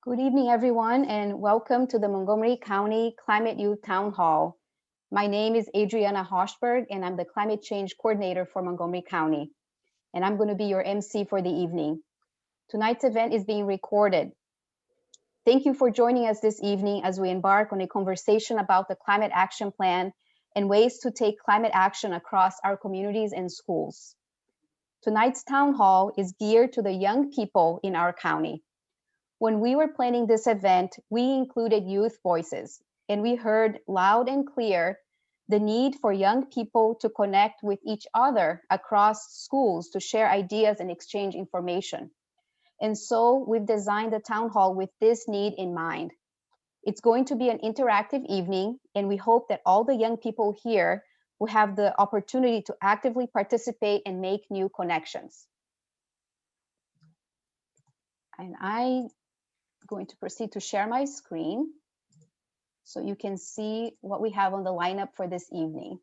Good evening, everyone, and welcome to the Montgomery County Climate Youth Town Hall. My name is Adriana Hochberg, and I'm the Climate Change Coordinator for Montgomery County. And I'm going to be your MC for the evening. Tonight's event is being recorded. Thank you for joining us this evening as we embark on a conversation about the Climate Action Plan and ways to take climate action across our communities and schools. Tonight's town hall is geared to the young people in our county. When we were planning this event, we included youth voices, and we heard loud and clear the need for young people to connect with each other across schools to share ideas and exchange information. And so we've designed the town hall with this need in mind. It's going to be an interactive evening, and we hope that all the young people here will have the opportunity to actively participate and make new connections. And I'm going to proceed to share my screen so you can see what we have on the lineup for this evening.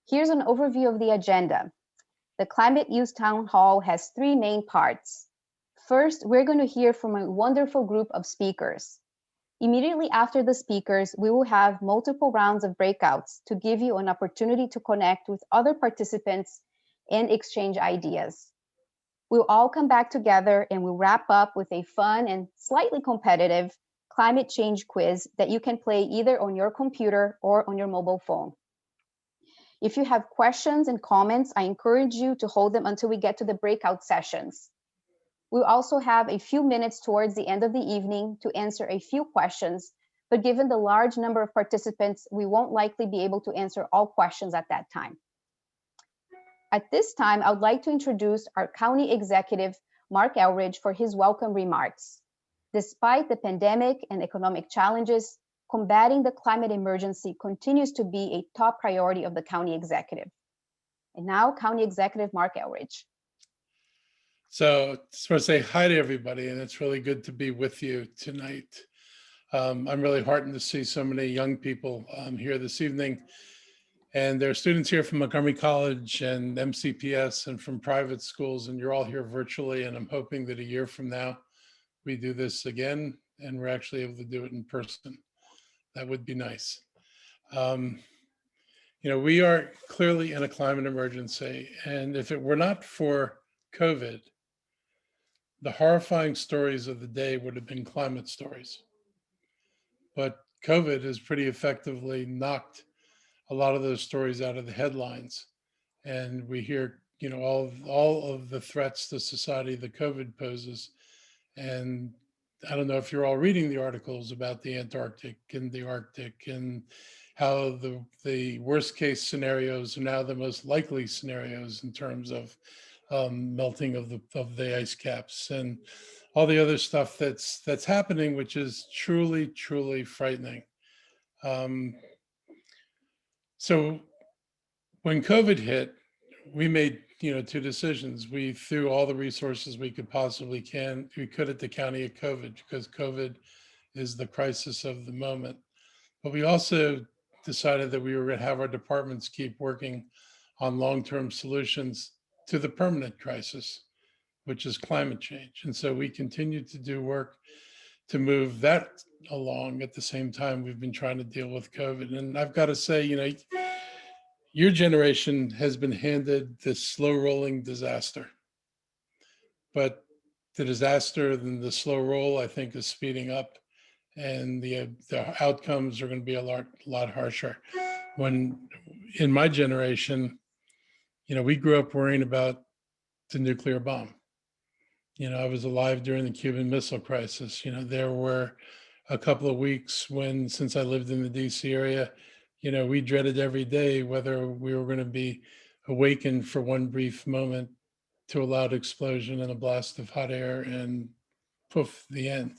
Here's an overview of the agenda. The Climate Youth Town Hall has three main parts. First, we're going to hear from a wonderful group of speakers. Immediately after the speakers, we will have multiple rounds of breakouts to give you an opportunity to connect with other participants and exchange ideas. We'll all come back together and we'll wrap up with a fun and slightly competitive climate change quiz that you can play either on your computer or on your mobile phone. If you have questions and comments, I encourage you to hold them until we get to the breakout sessions. We'll also have a few minutes towards the end of the evening to answer a few questions, but given the large number of participants, we won't likely be able to answer all questions at that time. At this time, I would like to introduce our County Executive, Mark Elridge, for his welcome remarks. Despite the pandemic and economic challenges, combating the climate emergency continues to be a top priority of the County Executive. And now, County Executive Mark Elridge. So I just want to say hi to everybody, and it's really good to be with you tonight. I'm really heartened to see so many young people here this evening. And there are students here from Montgomery College and MCPS and from private schools, and you're all here virtually. And I'm hoping that a year from now, we do this again and we're actually able to do it in person. That would be nice. We are clearly in a climate emergency. And if it were not for COVID, the horrifying stories of the day would have been climate stories. But COVID has pretty effectively knocked a lot of those stories out of the headlines. And we hear, all of the threats to society that COVID poses. And I don't know if you're all reading the articles about the Antarctic and the Arctic and how the worst case scenarios are now the most likely scenarios in terms of melting of the ice caps and all the other stuff that's happening, which is truly, truly frightening. So when COVID hit, we made two decisions. We threw all the resources we could at the county at COVID, because COVID is the crisis of the moment. But we also decided that we were going to have our departments keep working on long-term solutions to the permanent crisis, which is climate change. And so we continued to do work to move that along at the same time we've been trying to deal with COVID. And I've got to say, your generation has been handed this slow rolling disaster, but the disaster and the slow roll, I think, is speeding up, and the outcomes are going to be a lot harsher. When in my generation, we grew up worrying about the nuclear bomb. I was alive during the Cuban Missile Crisis. There were a couple of weeks since I lived in the DC area, we dreaded every day whether we were going to be awakened for one brief moment to a loud explosion and a blast of hot air and poof, the end.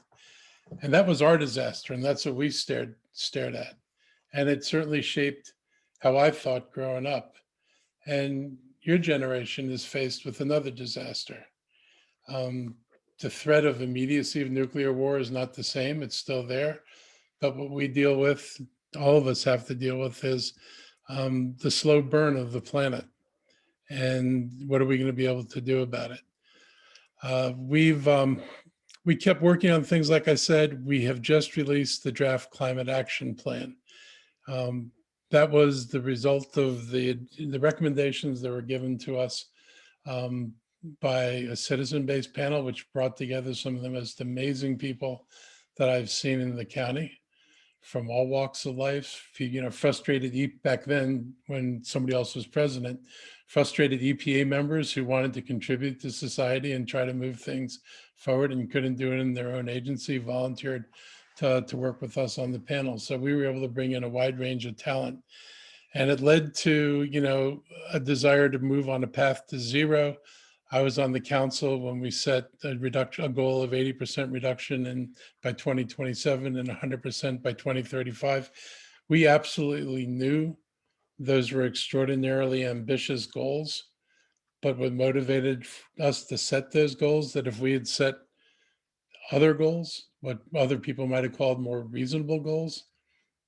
And that was our disaster. And that's what we stared at. And it certainly shaped how I thought growing up. And your generation is faced with another disaster. The threat of immediacy of nuclear war is not the same. It's still there. But what we deal with, all of us have to deal with, is the slow burn of the planet. And what are we going to be able to do about it? We kept working on things. Like I said, we have just released the draft climate action plan. Um, that was the result of the recommendations that were given to us um, by a citizen-based panel, which brought together some of the most amazing people that I've seen in the county from all walks of life. Frustrated back then when somebody else was president, frustrated EPA members who wanted to contribute to society and try to move things forward and couldn't do it in their own agency, volunteered to work with us on the panel. So we were able to bring in a wide range of talent. And it led to, a desire to move on a path to zero. I was on the council when we set a goal of 80% reduction by 2027 and 100% by 2035. We absolutely knew those were extraordinarily ambitious goals, but what motivated us to set those goals, that if we had set other goals, what other people might have called more reasonable goals,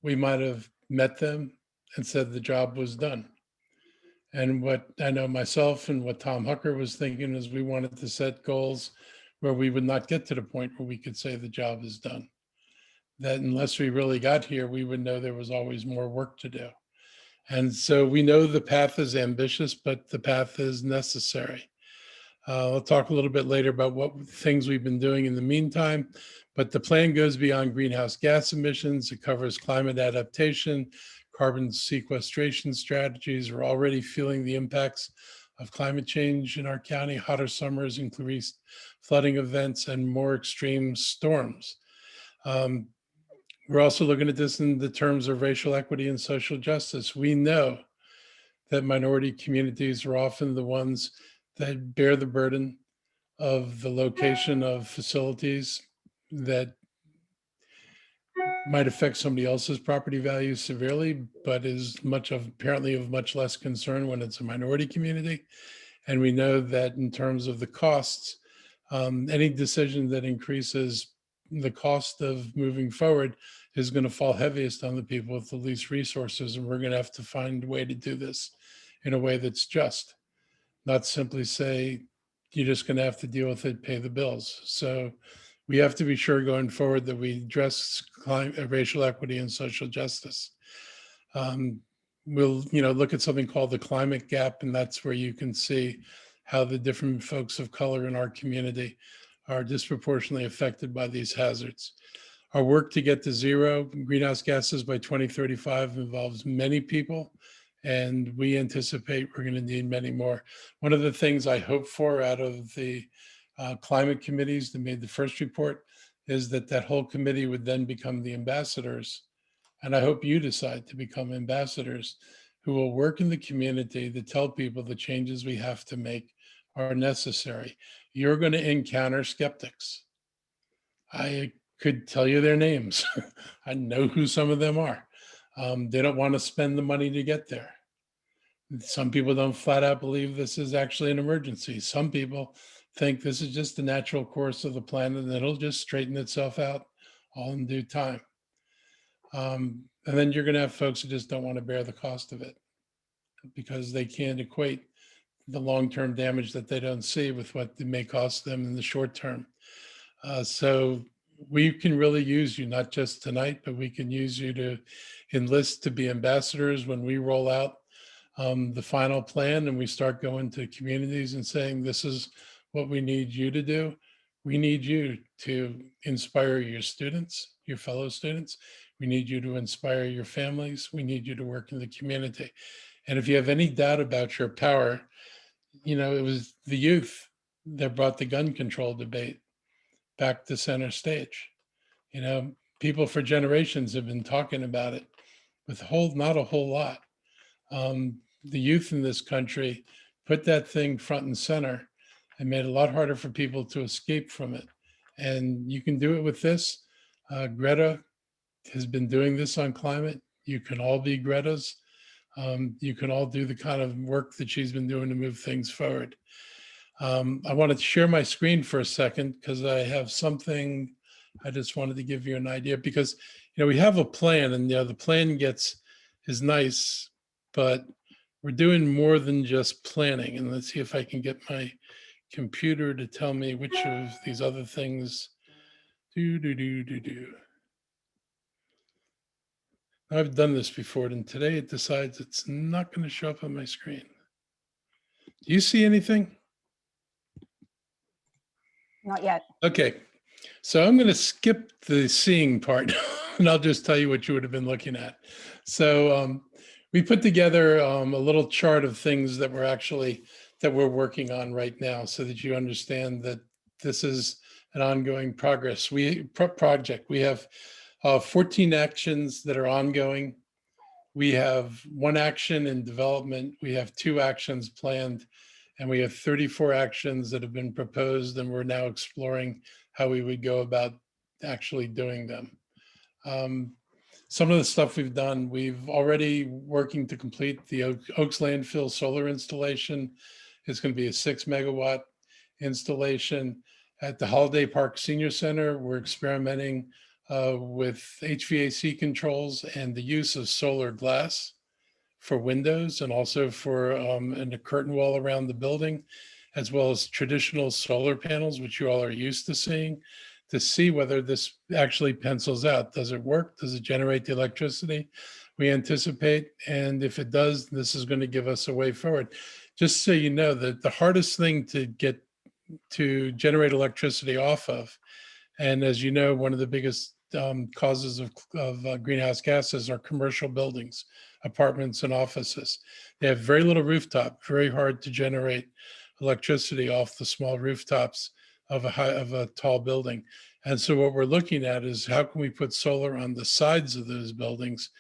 we might have met them and said the job was done. And what I know myself and what Tom Hucker was thinking is we wanted to set goals where we would not get to the point where we could say the job is done. That unless we really got here, we would know there was always more work to do. And so we know the path is ambitious, but the path is necessary. I'll talk a little bit later about what things we've been doing in the meantime, but the plan goes beyond greenhouse gas emissions. It covers climate adaptation, carbon sequestration strategies. We're already feeling the impacts of climate change in our county, hotter summers, increased flooding events, and more extreme storms. We're also looking at this in the terms of racial equity and social justice. We know that minority communities are often the ones that bear the burden of the location of facilities that might affect somebody else's property values severely, but is apparently of much less concern when it's a minority community. And we know that in terms of the costs, any decision that increases the cost of moving forward is going to fall heaviest on the people with the least resources. And we're going to have to find a way to do this in a way that's just, not simply say, you're just going to have to deal with it, pay the bills. So we have to be sure going forward that we address racial equity and social justice. We'll, look at something called the climate gap, and that's where you can see how the different folks of color in our community are disproportionately affected by these hazards. Our work to get to zero greenhouse gases by 2035 involves many people, and we anticipate we're going to need many more. One of the things I hope for out of the climate committees that made the first report is that whole committee would then become the ambassadors. And I hope you decide to become ambassadors who will work in the community to tell people the changes we have to make are necessary. You're going to encounter skeptics. I could tell you their names. I know who some of them are. They don't want to spend the money to get there. Some people don't flat out believe this is actually an emergency. Some people think this is just the natural course of the planet and it'll just straighten itself out all in due time. And then you're going to have folks who just don't want to bear the cost of it because they can't equate the long-term damage that they don't see with what it may cost them in the short term. So we can really use you, not just tonight, but we can use you to enlist to be ambassadors when we roll out the final plan and we start going to communities and saying, this is what we need you to do. We need you to inspire your students, your fellow students. We need you to inspire your families. We need you to work in the community. And if you have any doubt about your power, it was the youth that brought the gun control debate back to center stage. People for generations have been talking about it with not a whole lot. The youth in this country put that thing front and center and made it a lot harder for people to escape from it. And you can do it with this. Greta has been doing this on climate. You can all be Greta's. You can all do the kind of work that she's been doing to move things forward. I wanted to share my screen for a second because I have something I just wanted to give you an idea because, we have a plan and the plan is nice, but we're doing more than just planning. And let's see if I can get my computer to tell me which of these other things. I've done this before, and today it decides it's not going to show up on my screen. Do you see anything? Not yet. Okay, so I'm going to skip the seeing part, and I'll just tell you what you would have been looking at. So we put together a little chart of things that we're working on right now, so that you understand that this is an ongoing project. We have 14 actions that are ongoing. We have 1 action in development. We have 2 actions planned, and we have 34 actions that have been proposed, and we're now exploring how we would go about actually doing them. Some of the stuff we've done, we've already working to complete the Oaks landfill solar installation. It's going to be a 6 megawatt installation. At the Holiday Park Senior Center, we're experimenting with HVAC controls and the use of solar glass for windows, and also for and a curtain wall around the building, as well as traditional solar panels, which you all are used to seeing, to see whether this actually pencils out. Does it work? Does it generate the electricity we anticipate? And if it does, this is going to give us a way forward. Just so you know, that the hardest thing to generate electricity off of, and as you know, one of the biggest causes of greenhouse gases are commercial buildings, apartments and offices. They have very little rooftop, very hard to generate electricity off the small rooftops of a tall building. And so what we're looking at is how can we put solar on the sides of those buildings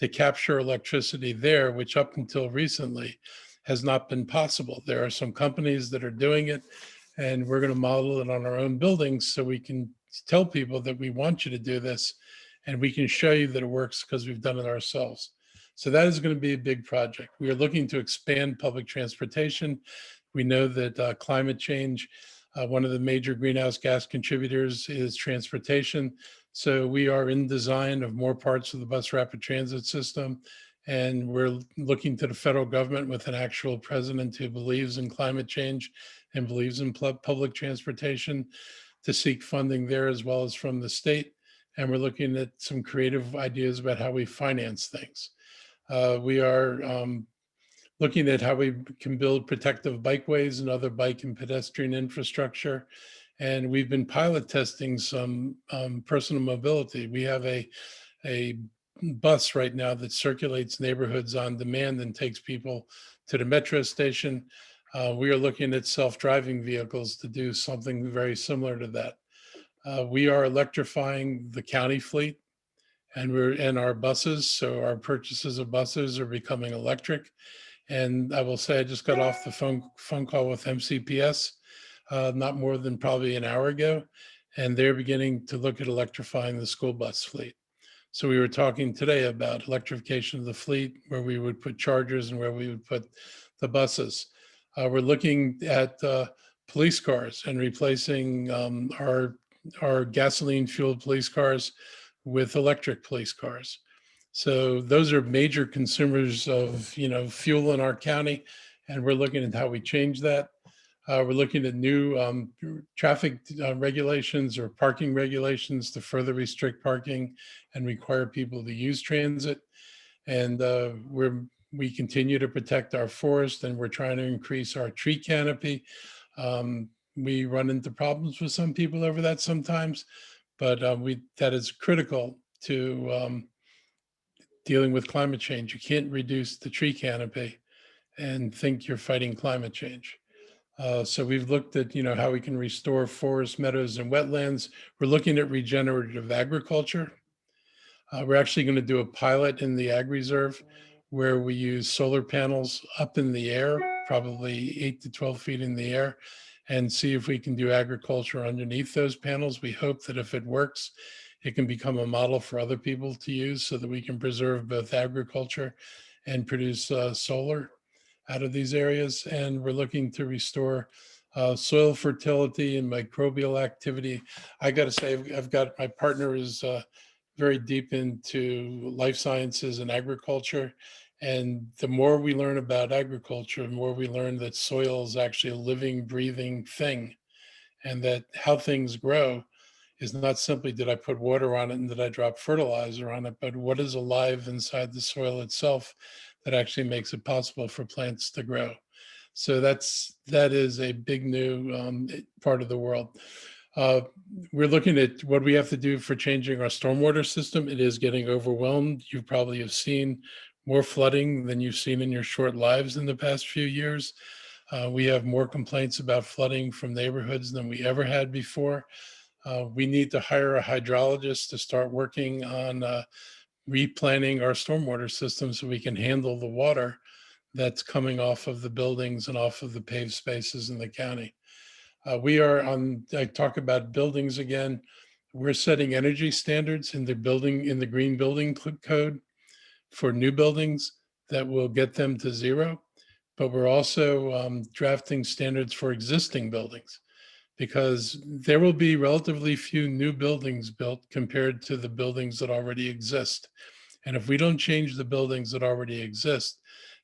to capture electricity there, which up until recently has not been possible. There are some companies that are doing it, and we're going to model it on our own buildings so we can tell people that we want you to do this, and we can show you that it works because we've done it ourselves. So that is going to be a big project. We are looking to expand public transportation. We know that climate change, one of the major greenhouse gas contributors is transportation. So we are in design of more parts of the bus rapid transit system. And we're looking to the federal government with an actual president who believes in climate change and believes in public transportation to seek funding there, as well as from the state. And we're looking at some creative ideas about how we finance things. We are looking at how we can build protective bikeways and other bike and pedestrian infrastructure. And we've been pilot testing some personal mobility. We have a bus right now that circulates neighborhoods on demand and takes people to the metro station. We are looking at self-driving vehicles to do something very similar to that. We are electrifying the county fleet, and we're in our buses. So our purchases of buses are becoming electric. And I will say, I just got off the phone call with MCPS not more than probably an hour ago, and they're beginning to look at electrifying the school bus fleet. So we were talking today about electrification of the fleet, where we would put chargers and where we would put the buses. We're looking at police cars and replacing our gasoline fueled police cars with electric police cars. So those are major consumers of fuel in our county, and we're looking at how we change that. We're looking at new traffic regulations or parking regulations to further restrict parking and require people to use transit. And we continue to protect our forest, and we're trying to increase our tree canopy. We run into problems with some people over that sometimes, but that is critical to dealing with climate change. You can't reduce the tree canopy and think you're fighting climate change. So we've looked at, how we can restore forests, meadows, and wetlands. We're looking at regenerative agriculture. We're actually going to do a pilot in the Ag Reserve where we use solar panels up in the air, probably 8 to 12 feet in the air, and see if we can do agriculture underneath those panels. We hope that if it works, it can become a model for other people to use so that we can preserve both agriculture and produce solar out of these areas. And we're looking to restore soil fertility and microbial activity. I got to say, my partner is very deep into life sciences and agriculture. And the more we learn about agriculture, the more we learn that soil is actually a living, breathing thing, and that how things grow is not simply did I put water on it and did I drop fertilizer on it, but what is alive inside the soil itself that actually makes it possible for plants to grow. So that is a big new part of the world. Uh, we're looking at what we have to do for changing our stormwater system. It is getting overwhelmed. You probably have seen more flooding than you've seen in your short lives in the past few years. We have more complaints about flooding from neighborhoods than we ever had before. We need to hire a hydrologist to start working on replanning our stormwater system so we can handle the water that's coming off of the buildings and off of the paved spaces in the county. We are on, I talk about buildings again. We're setting energy standards in the green building code for new buildings that will get them to zero. But we're also drafting standards for existing buildings because there will be relatively few new buildings built compared to the buildings that already exist. And if we don't change the buildings that already exist,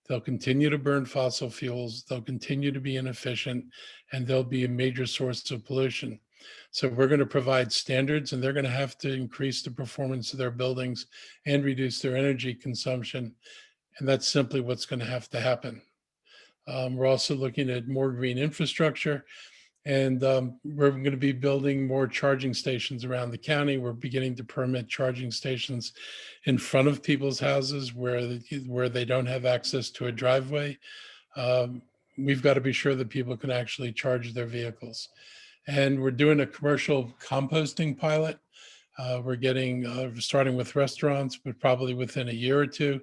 they'll continue to burn fossil fuels, they'll continue to be inefficient, and they'll be a major source of pollution. So we're going to provide standards, and they're going to have to increase the performance of their buildings and reduce their energy consumption. And that's simply what's going to have to happen. We're also looking at more green infrastructure. And we're going to be building more charging stations around the county. We're beginning to permit charging stations in front of people's houses where they don't have access to a driveway. We've got to be sure that people can actually charge their vehicles. And we're doing a commercial composting pilot. We're starting with restaurants, but probably within a year or two,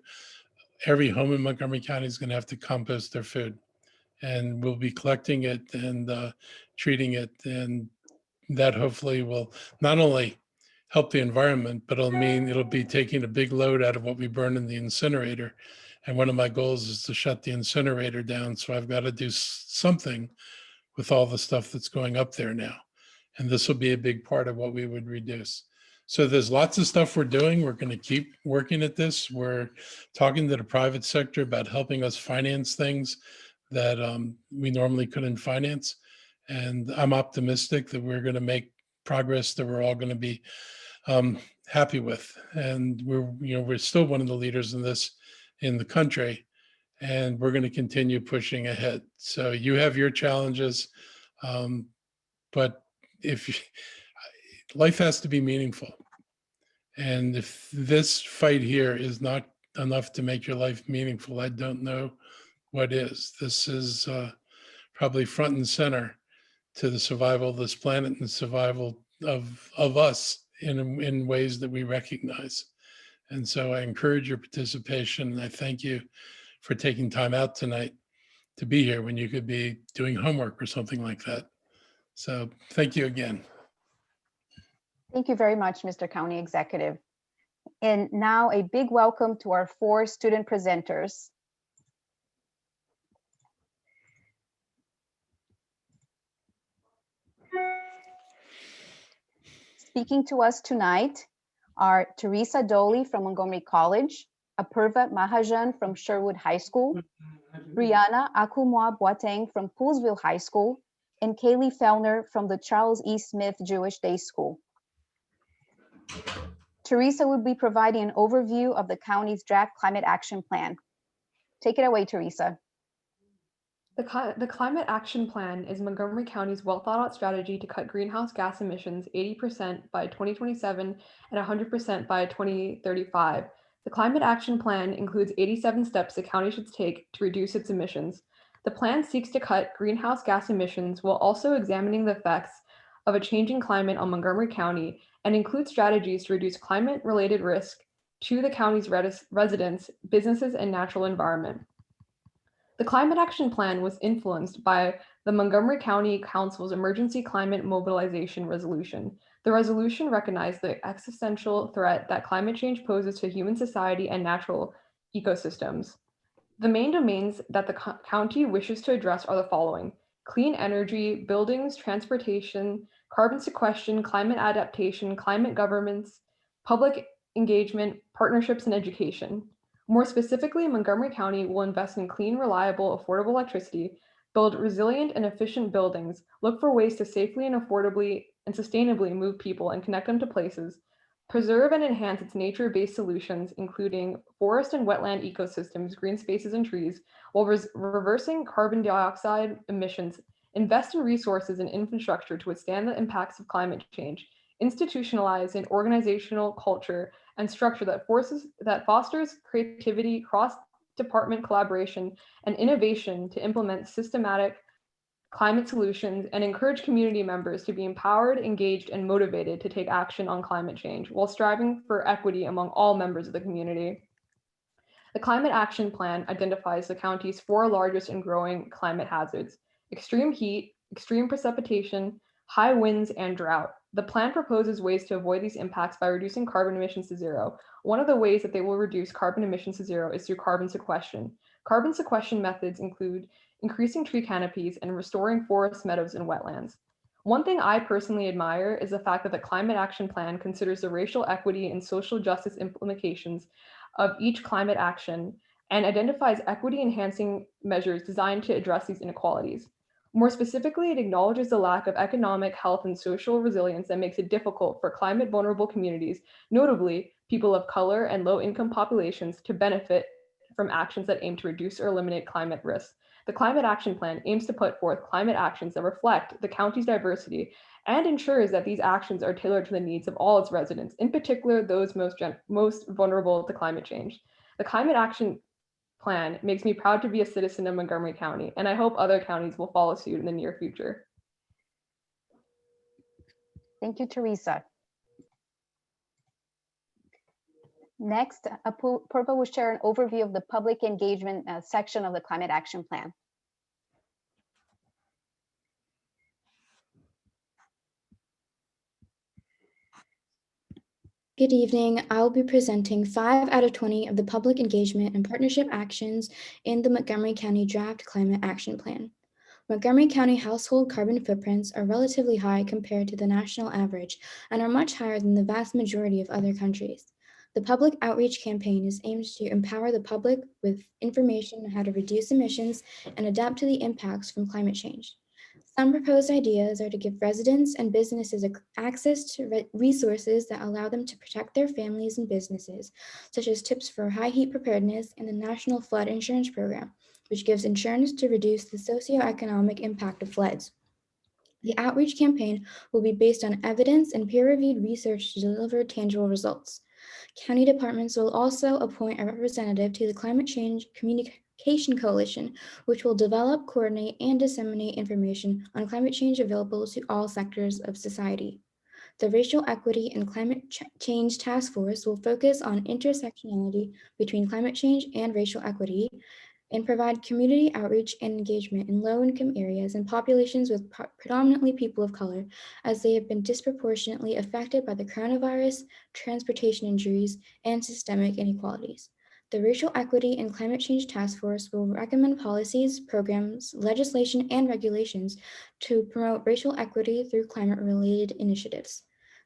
every home in Montgomery County is going to have to compost their food. And we'll be collecting it and treating it. And that hopefully will not only help the environment, but it'll be taking a big load out of what we burn in the incinerator. And one of my goals is to shut the incinerator down. So I've got to do something with all the stuff that's going up there now. And this will be a big part of what we would reduce. So there's lots of stuff we're doing. We're going to keep working at this. We're talking to the private sector about helping us finance things that we normally couldn't finance. And I'm optimistic that we're going to make progress that we're all going to be happy with. And we're still one of the leaders in this in the country, and we're going to continue pushing ahead. So you have your challenges, but if life has to be meaningful, and if this fight here is not enough to make your life meaningful, I don't know what is. This is probably front and center to the survival of this planet and the survival of us in ways that we recognize. And so I encourage your participation. And I thank you for taking time out tonight to be here when you could be doing homework or something like that. So thank you again. Thank you very much, Mr. County Executive. And now a big welcome to our 4 student presenters. Speaking to us tonight are Teresa Doley from Montgomery College, Apurva Mahajan from Sherwood High School, Brianna Akumwa Boateng from Poolesville High School, and Kaylee Fellner from the Charles E. Smith Jewish Day School. Teresa will be providing an overview of the county's draft climate action plan. Take it away, Teresa. The Climate Action Plan is Montgomery County's well-thought-out strategy to cut greenhouse gas emissions 80% by 2027 and 100% by 2035. The Climate Action Plan includes 87 steps the county should take to reduce its emissions. The plan seeks to cut greenhouse gas emissions while also examining the effects of a changing climate on Montgomery County and includes strategies to reduce climate-related risk to the county's residents, businesses, and natural environment. The Climate Action Plan was influenced by the Montgomery County Council's Emergency Climate Mobilization Resolution. The resolution recognized the existential threat that climate change poses to human society and natural ecosystems. The main domains that the county wishes to address are the following: clean energy, buildings, transportation, carbon sequestration, climate adaptation, climate governance, public engagement, partnerships, and education. More specifically, Montgomery County will invest in clean, reliable, affordable electricity, build resilient and efficient buildings, look for ways to safely and affordably and sustainably move people and connect them to places, preserve and enhance its nature-based solutions, including forest and wetland ecosystems, green spaces, and trees, while reversing carbon dioxide emissions, invest in resources and infrastructure to withstand the impacts of climate change, institutionalize an organizational culture and structure that fosters creativity, cross-department collaboration, and innovation to implement systematic climate solutions and encourage community members to be empowered, engaged, and motivated to take action on climate change while striving for equity among all members of the community. The Climate Action Plan identifies the county's 4 largest and growing climate hazards: extreme heat, extreme precipitation, high winds, and drought. The plan proposes ways to avoid these impacts by reducing carbon emissions to zero. One of the ways that they will reduce carbon emissions to zero is through carbon sequestration. Carbon sequestration methods include increasing tree canopies and restoring forest meadows and wetlands. One thing I personally admire is the fact that the Climate Action Plan considers the racial equity and social justice implications of each climate action and identifies equity enhancing measures designed to address these inequalities. More specifically, it acknowledges the lack of economic, health, and social resilience that makes it difficult for climate vulnerable communities, notably people of color and low income populations, to benefit from actions that aim to reduce or eliminate climate risks. The Climate Action Plan aims to put forth climate actions that reflect the county's diversity and ensures that these actions are tailored to the needs of all its residents, in particular those most vulnerable to climate change. The Climate Action Plan makes me proud to be a citizen of Montgomery County, and I hope other counties will follow suit in the near future. Thank you, Teresa. Next, Apurva will share an overview of the public engagement section of the Climate Action Plan. Good evening. I'll be presenting 5 out of 20 of the public engagement and partnership actions in the Montgomery County Draft Climate Action Plan. Montgomery County household carbon footprints are relatively high compared to the national average and are much higher than the vast majority of other countries. The public outreach campaign is aimed to empower the public with information on how to reduce emissions and adapt to the impacts from climate change. Some proposed ideas are to give residents and businesses access to resources that allow them to protect their families and businesses, such as tips for high heat preparedness and the National Flood Insurance Program, which gives insurance to reduce the socioeconomic impact of floods. The outreach campaign will be based on evidence and peer-reviewed research to deliver tangible results. County departments will also appoint a representative to the Climate Change Communication Coalition, which will develop, coordinate, and disseminate information on climate change available to all sectors of society. The Racial Equity and Climate Change Task Force will focus on intersectionality between climate change and racial equity and provide community outreach and engagement in low-income areas and populations with predominantly people of color, as they have been disproportionately affected by the coronavirus, transportation injuries, and systemic inequalities. The Racial Equity and Climate Change Task Force will recommend policies, programs, legislation, and regulations to promote racial equity through climate-related initiatives.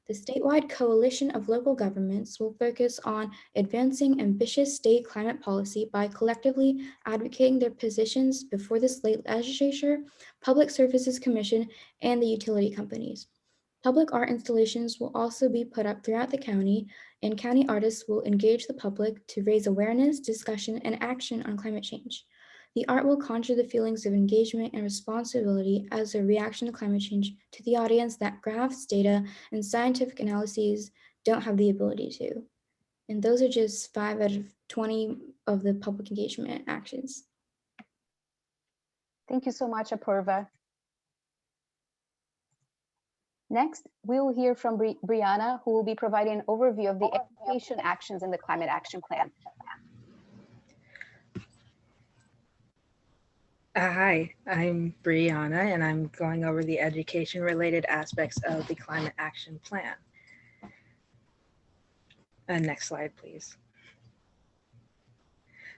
The statewide coalition of local governments will focus on advancing ambitious state climate policy by collectively advocating their positions before the state legislature, Public Services Commission, and the utility companies. Public art installations will also be put up throughout the county, and county artists will engage the public to raise awareness, discussion, and action on climate change. The art will conjure the feelings of engagement and responsibility as a reaction to climate change to the audience that graphs, data, and scientific analyses don't have the ability to. And those are just 5 out of 20 of the public engagement actions. Thank you so much, Apurva. Next, we will hear from Brianna, who will be providing an overview of the education actions in the Climate Action Plan. Hi, I'm Brianna, and I'm going over the education-related aspects of the Climate Action Plan. Next slide, please.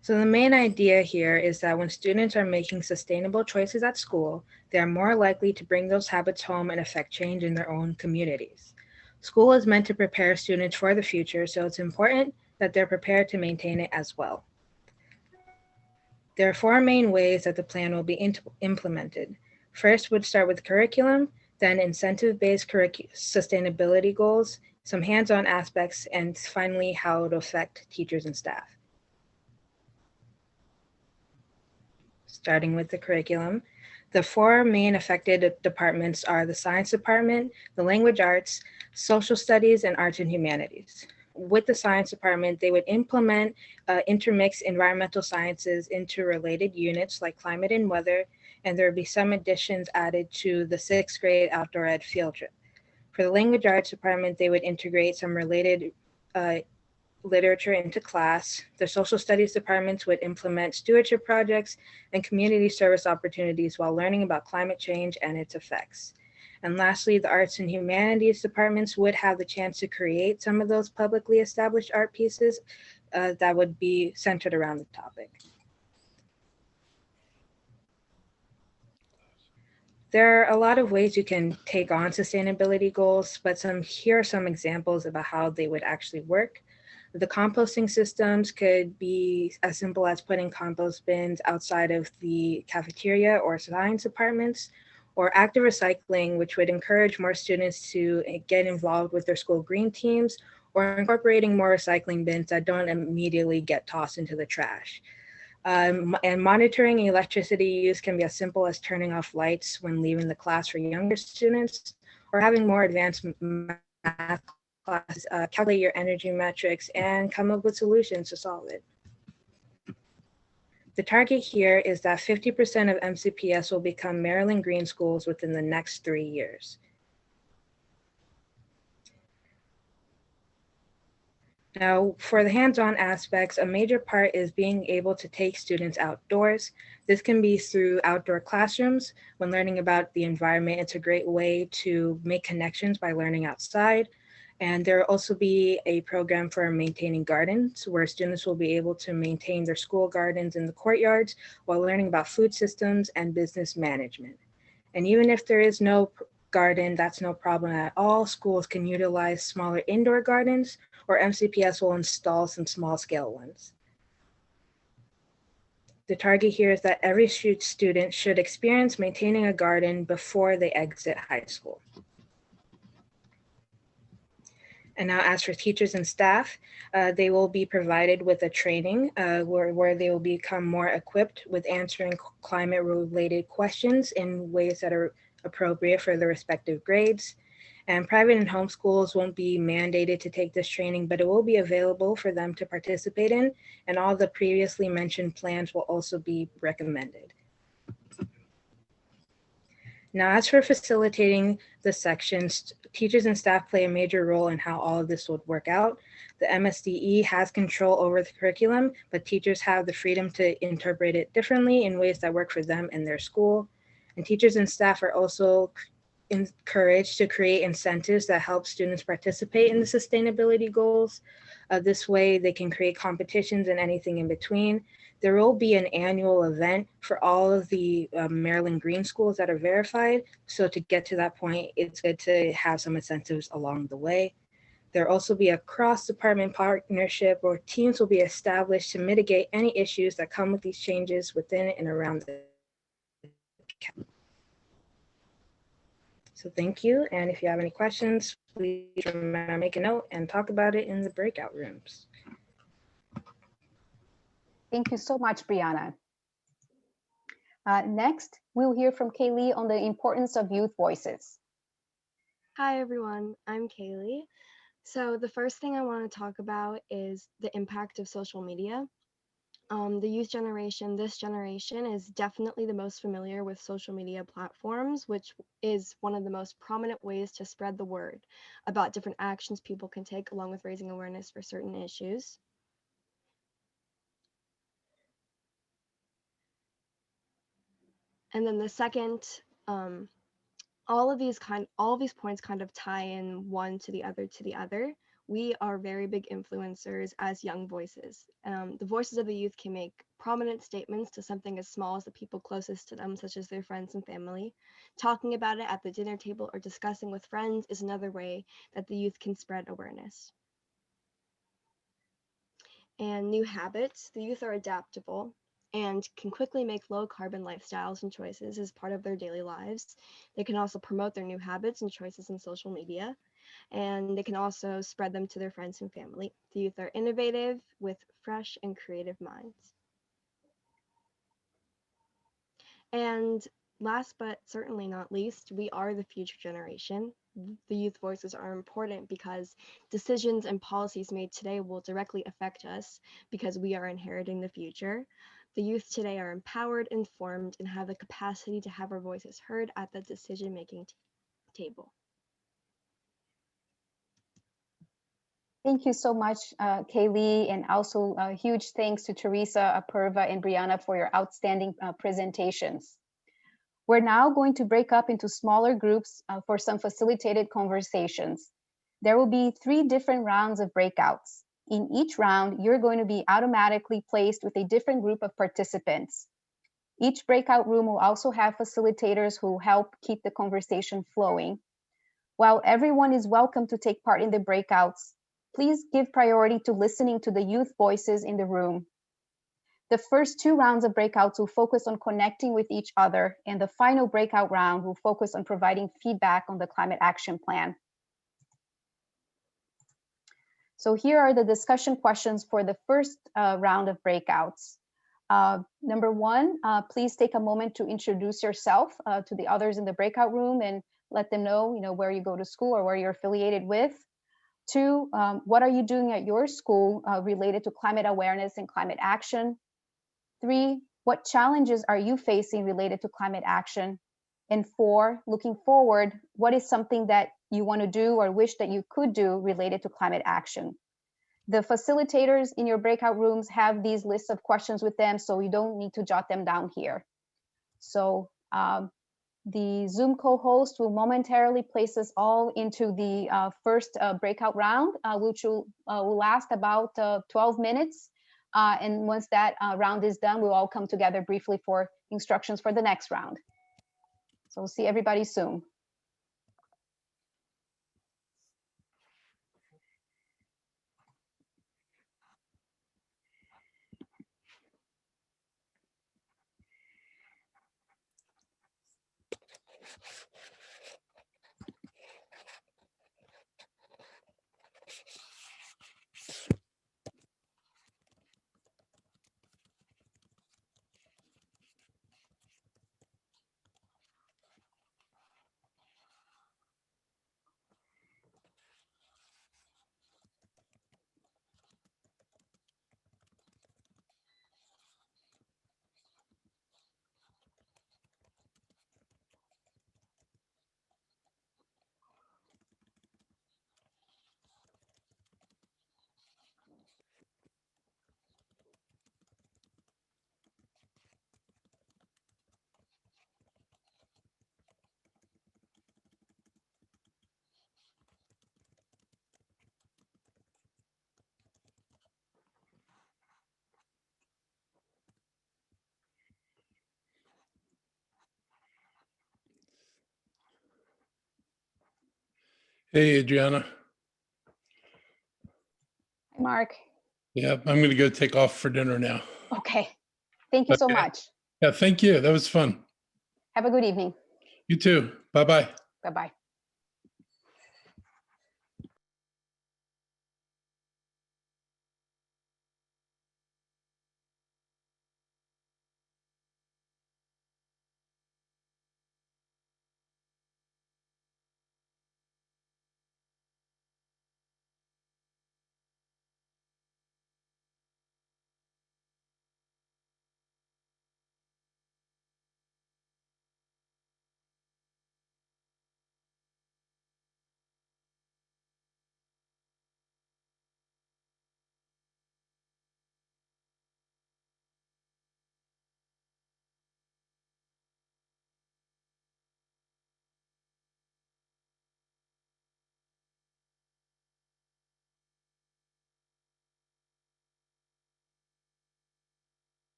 So the main idea here is that when students are making sustainable choices at school, they are more likely to bring those habits home and affect change in their own communities. School is meant to prepare students for the future, so it's important that they're prepared to maintain it as well. There are four main ways that the plan will be implemented. First would start with curriculum, then incentive-based sustainability goals, some hands-on aspects, and finally how it will affect teachers and staff. Starting with the curriculum, the four main affected departments are the science department, the language arts, social studies, and arts and humanities. With the science department, they would implement intermix environmental sciences into related units like climate and weather, and there would be some additions added to the 6th grade outdoor ed field trip. For the language arts department, they would integrate some related literature into class. The social studies departments would implement stewardship projects and community service opportunities while learning about climate change and its effects. And lastly, the arts and humanities departments would have the chance to create some of those publicly established art pieces that would be centered around the topic. There are a lot of ways you can take on sustainability goals, but here are some examples about how they would actually work. The composting systems could be as simple as putting compost bins outside of the cafeteria or science departments, or active recycling, which would encourage more students to get involved with their school green teams, or incorporating more recycling bins that don't immediately get tossed into the trash. And monitoring electricity use can be as simple as turning off lights when leaving the class for younger students, or having more advanced math classes calculate your energy metrics and come up with solutions to solve it. The target here is that 50% of MCPS will become Maryland Green schools within the next 3 years. Now, for the hands-on aspects, a major part is being able to take students outdoors. This can be through outdoor classrooms. When learning about the environment, it's a great way to make connections by learning outside. And there will also be a program for maintaining gardens where students will be able to maintain their school gardens in the courtyards while learning about food systems and business management. And even if there is no garden, that's no problem at all. Schools can utilize smaller indoor gardens, or MCPS will install some small scale ones. The target here is that every student should experience maintaining a garden before they exit high school. And now as for teachers and staff, they will be provided with a training where they will become more equipped with answering climate related questions in ways that are appropriate for their respective grades. And private and home schools won't be mandated to take this training, but it will be available for them to participate in, and all the previously mentioned plans will also be recommended. Now, as for facilitating the sections, teachers and staff play a major role in how all of this would work out. The MSDE has control over the curriculum, but teachers have the freedom to interpret it differently in ways that work for them and their school. And teachers and staff are also encouraged to create incentives that help students participate in the sustainability goals. This way they can create competitions and anything in between. There will be an annual event for all of the Maryland Green schools that are verified. So to get to that point, it's good to have some incentives along the way. There'll also be a cross-department partnership where teams will be established to mitigate any issues that come with these changes within and around the county. So thank you. And if you have any questions, please remember to make a note and talk about it in the breakout rooms. Thank you so much, Brianna. Next, we'll hear from Kaylee on the importance of youth voices. Hi, everyone. I'm Kaylee. So the first thing I want to talk about is the impact of social media. The youth generation, this generation, is definitely the most familiar with social media platforms, which is one of the most prominent ways to spread the word about different actions people can take along with raising awareness for certain issues. And then the second, all of these points kind of tie in one to the other. We are very big influencers as young voices. The voices of the youth can make prominent statements to something as small as the people closest to them, such as their friends and family. Talking about it at the dinner table or discussing with friends is another way that the youth can spread awareness. And new habits. The youth are adaptable. and can quickly make low carbon lifestyles and choices as part of their daily lives. They can also promote their new habits and choices on social media, and they can also spread them to their friends and family. The youth are innovative with fresh and creative minds. And last but certainly not least, we are the future generation. The youth voices are important because decisions and policies made today will directly affect us because we are inheriting the future. The youth today are empowered, informed, and have the capacity to have our voices heard at the decision-making table. Thank you so much, Kaylee, and also a huge thanks to Teresa, Apurva, and Brianna for your outstanding presentations. We're now going to break up into smaller groups for some facilitated conversations. There will be 3 different rounds of breakouts. In each round, you're going to be automatically placed with a different group of participants. Each breakout room will also have facilitators who help keep the conversation flowing. While everyone is welcome to take part in the breakouts, please give priority to listening to the youth voices in the room. The first 2 rounds of breakouts will focus on connecting with each other, and the final breakout round will focus on providing feedback on the climate action plan. So here are the discussion questions for the first round of breakouts. Number 1, please take a moment to introduce yourself to the others in the breakout room and let them know, where you go to school or where you're affiliated with. 2, what are you doing at your school related to climate awareness and climate action? 3, what challenges are you facing related to climate action? And 4, looking forward, what is something that you want to do or wish that you could do related to climate action? The facilitators in your breakout rooms have these lists of questions with them, so you don't need to jot them down here. So the Zoom co-host will momentarily place us all into the first breakout round, which will last about 12 minutes. And once that round is done, we'll all come together briefly for instructions for the next round. So we'll see everybody soon. Hey, Adriana. Hi, Mark. Yeah, I'm going to go take off for dinner now. Okay. Thank you so Okay. much. Yeah, thank you. That was fun. Have a good evening. You too. Bye-bye. Bye-bye.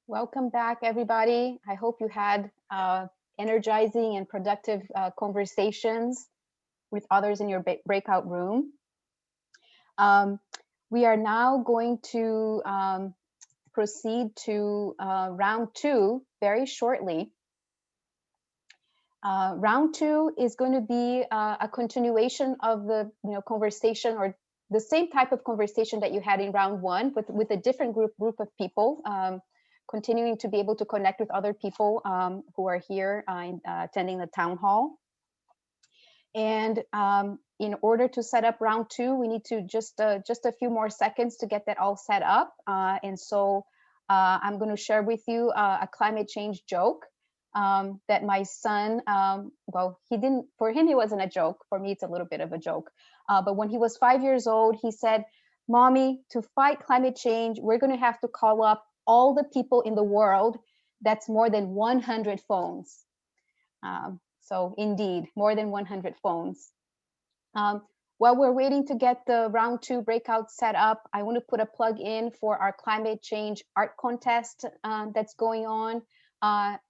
Welcome back, everybody. I hope you had energizing and productive conversations with others in your breakout room. We are now going to proceed to round 2 very shortly. Round 2 is going to be a continuation of the conversation, or the same type of conversation that you had in round 1, but with a different group of people, continuing to be able to connect with other people who are here attending the town hall. And in order to set up round 2, we need to just a few more seconds to get that all set up. And so I'm going to share with you a climate change joke that my son, well, for him, it wasn't a joke. For me, it's a little bit of a joke. But when he was 5 years old, he said, "Mommy, to fight climate change, we're going to have to call up all the people in the world. That's more than 100 phones." So indeed, more than 100 phones. While we're waiting to get the round 2 breakout set up, I want to put a plug in for our climate change art contest that's going on.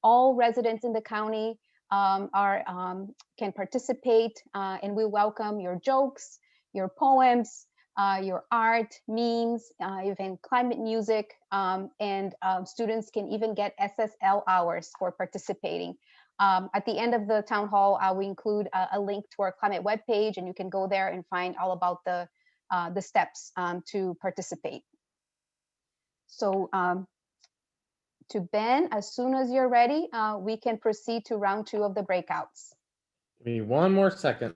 All residents in the county can participate, and we welcome your jokes, your poems, your art, memes, even climate music, and students can even get SSL hours for participating. At the end of the town hall, we include a link to our climate webpage, and you can go there and find all about the steps to participate. So to Ben, as soon as you're ready, we can proceed to round 2 of the breakouts. Give me one more second.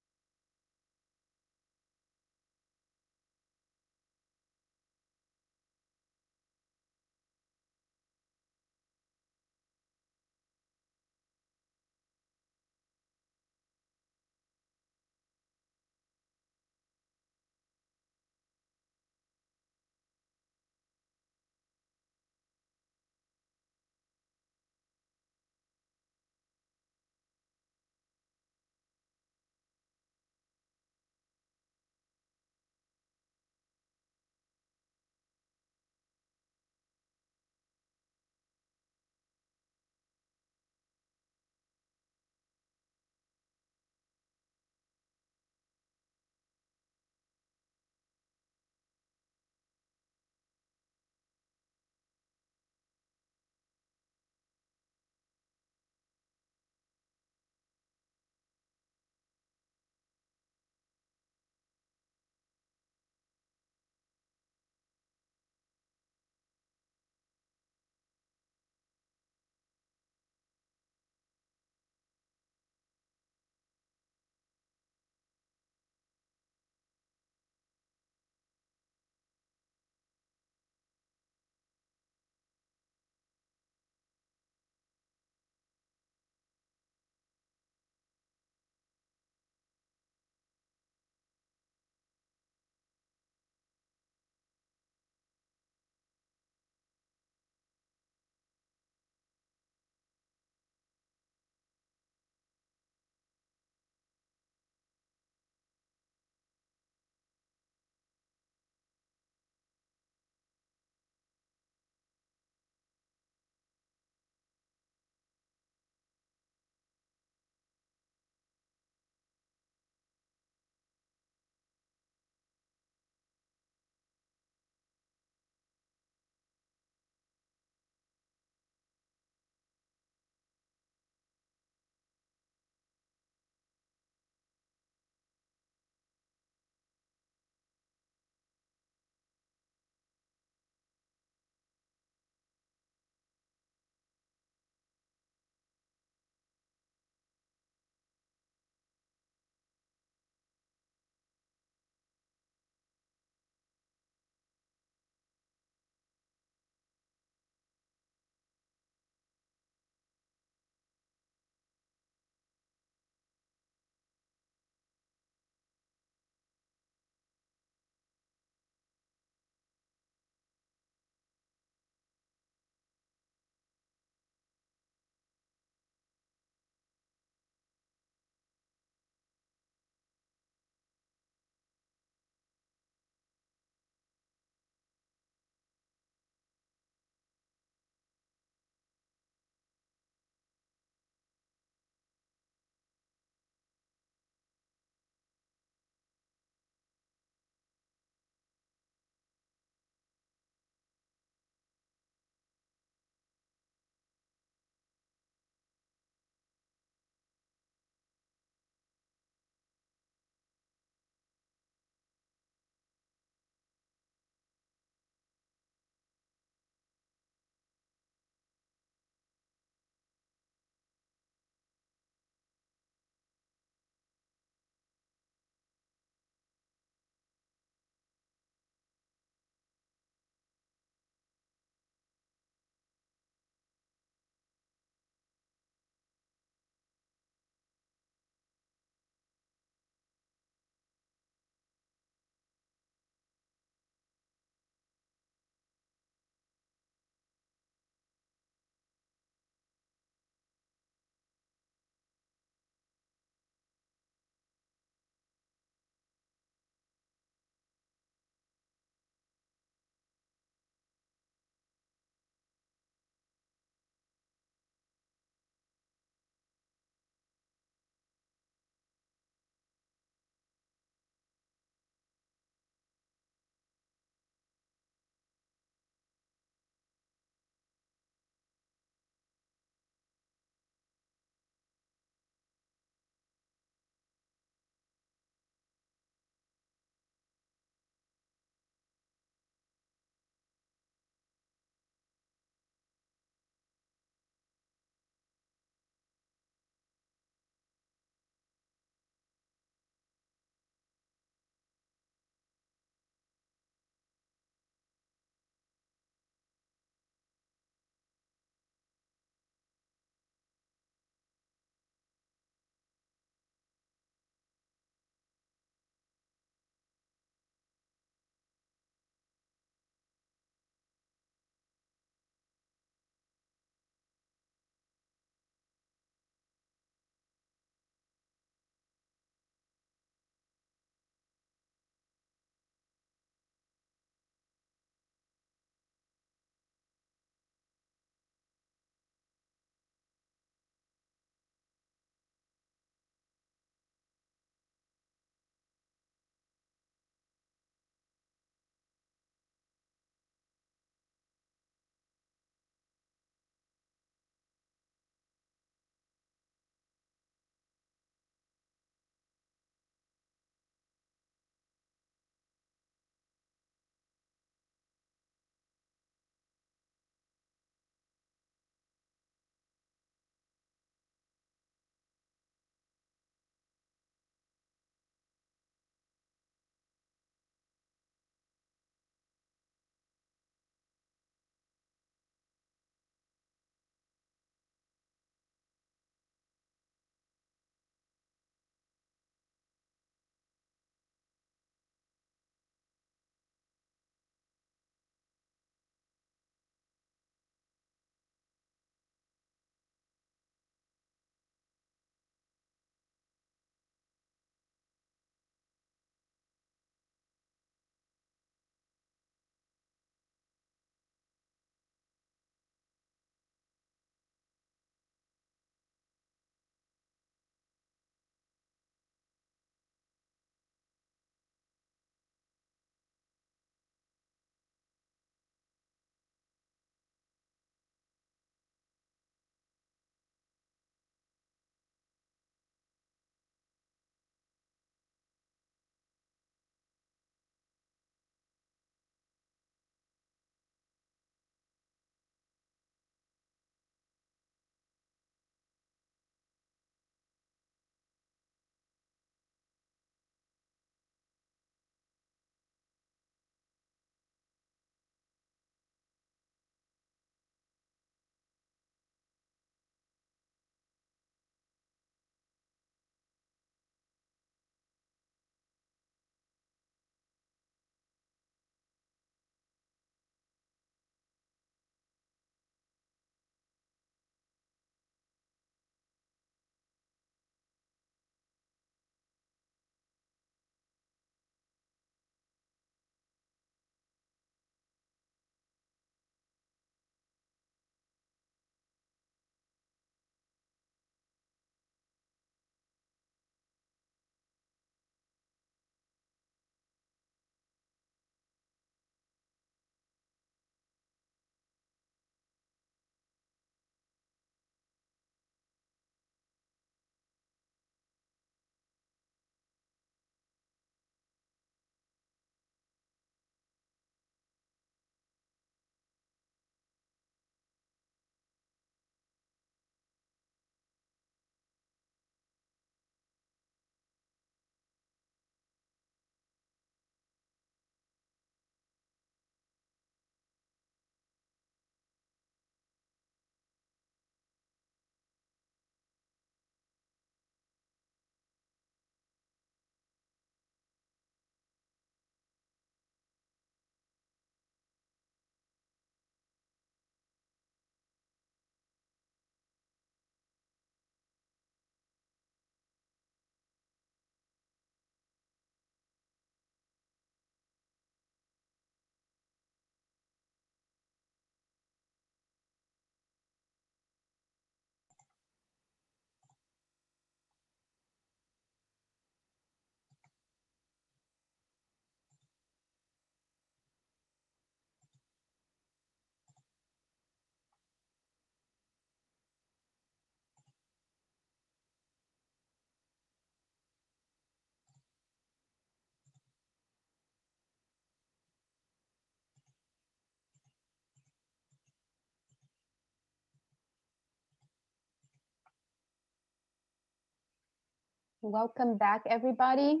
Welcome back, everybody.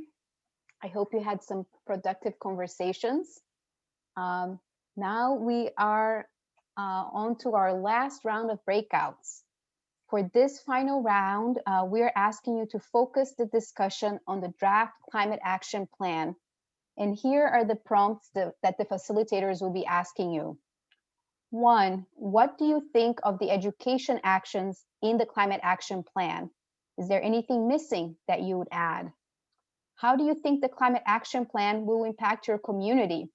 I hope you had some productive conversations. Now we are on to our last round of breakouts. For this final round, we are asking you to focus the discussion on the draft climate action plan. And here are the prompts that the facilitators will be asking you. 1, what do you think of the education actions in the climate action plan? Is there anything missing that you would add? How do you think the climate action plan will impact your community?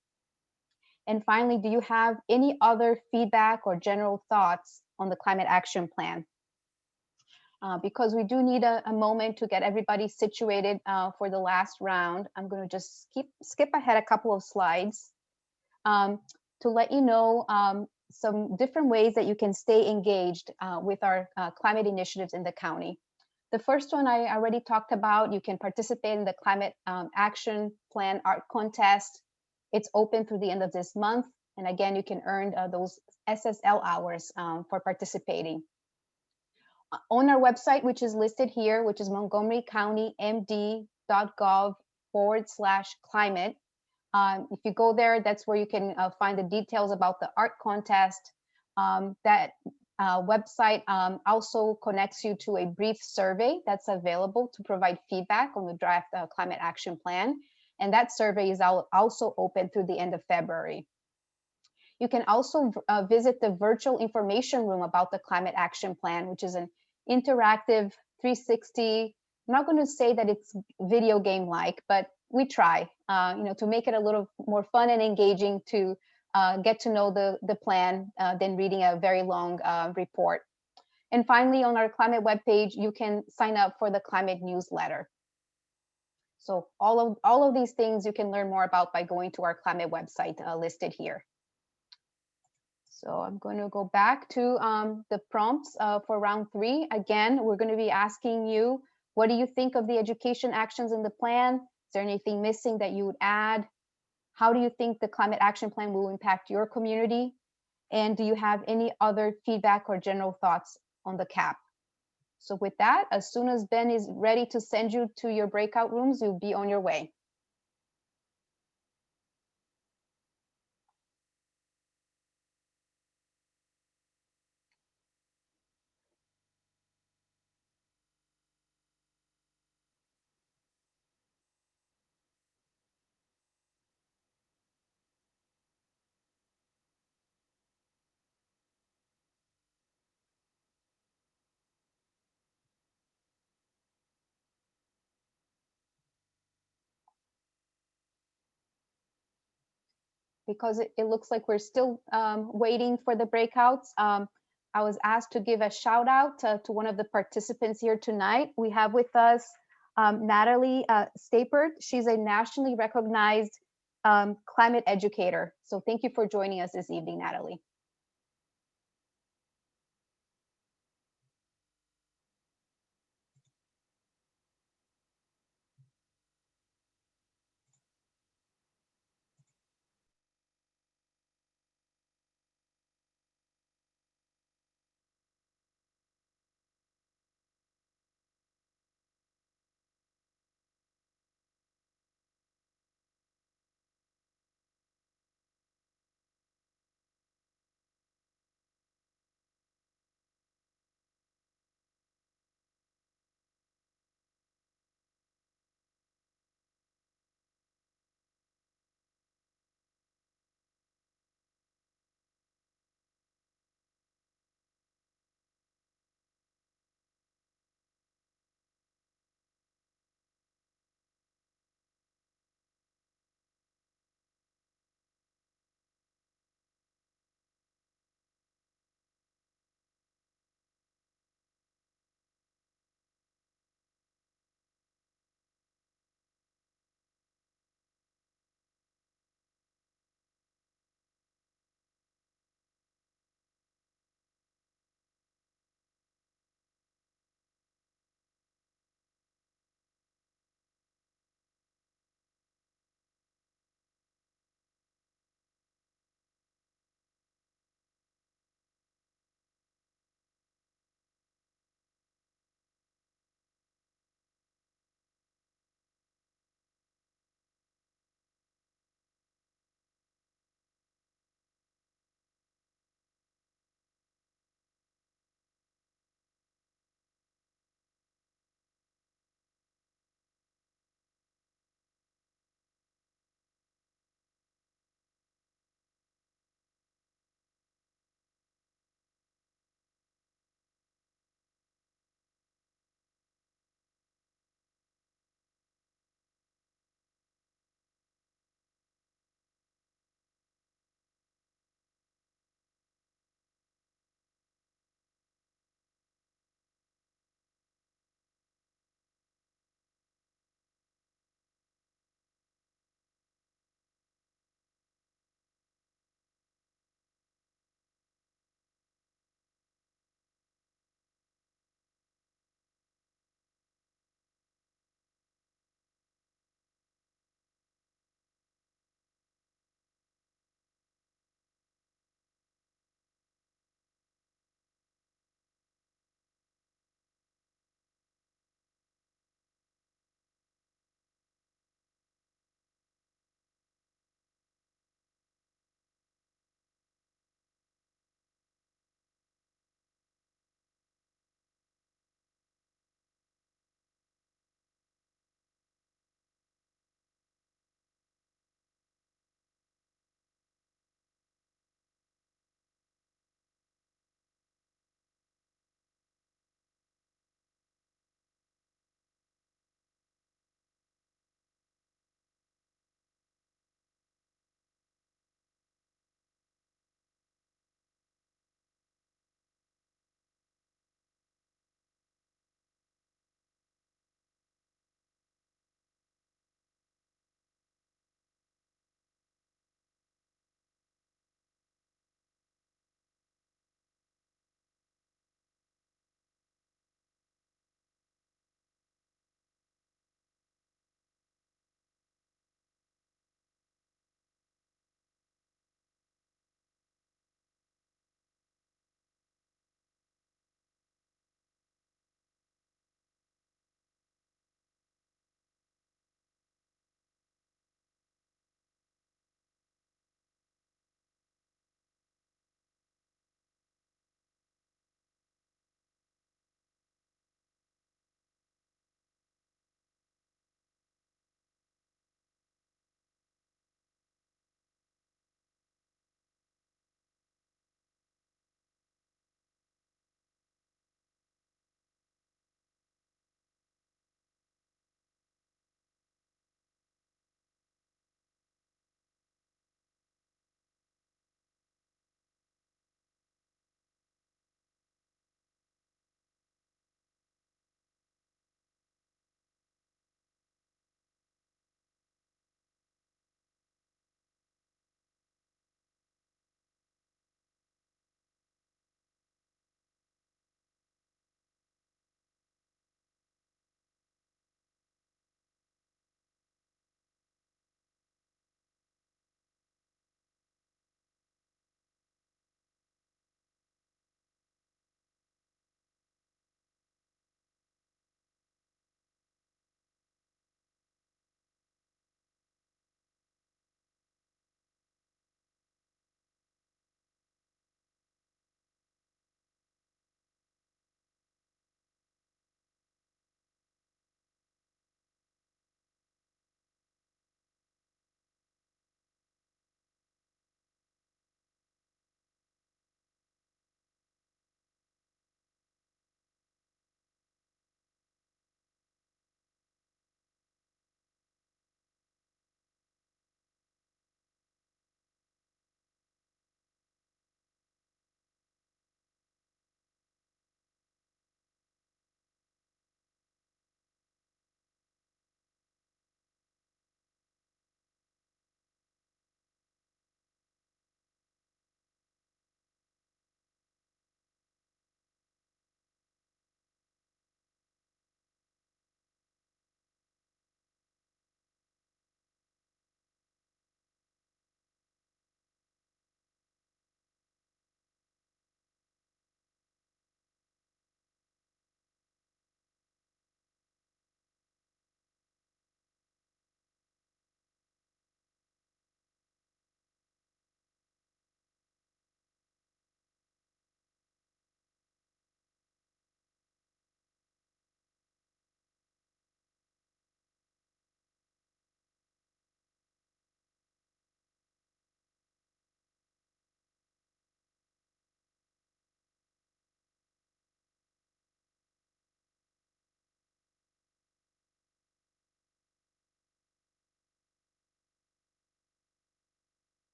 And finally, do you have any other feedback or general thoughts on the climate action plan? Because we do need a moment to get everybody situated for the last round, I'm going to just skip ahead a couple of slides to let you know some different ways that you can stay engaged with our climate initiatives in the county. The first one I already talked about. You can participate in the Climate Action Plan Art Contest. It's open through the end of this month. And again, you can earn those SSL hours for participating. On our website, which is listed here, which is montgomerycountymd.gov/climate. If you go there, that's where you can find the details about the art contest. That website also connects you to a brief survey that's available to provide feedback on the draft climate action plan. And that survey is also open through the end of February. You can also visit the virtual information room about the climate action plan, which is an interactive 360. I'm not going to say that it's video game like, but we try to make it a little more fun and engaging to get to know the plan than reading a very long report. And finally, on our climate webpage, you can sign up for the climate newsletter. So all of these things you can learn more about by going to our climate website listed here. So I'm going to go back to the prompts for round 3. Again, we're going to be asking you, what do you think of the education actions in the plan? Is there anything missing that you would add? How do you think the climate action plan will impact your community? And do you have any other feedback or general thoughts on the CAP? So with that, as soon as Ben is ready to send you to your breakout rooms, you'll be on your way. Because it looks like we're still waiting for the breakouts. I was asked to give a shout out to one of the participants here tonight. We have with us Natalie Stapert. She's a nationally recognized climate educator. So thank you for joining us this evening, Natalie.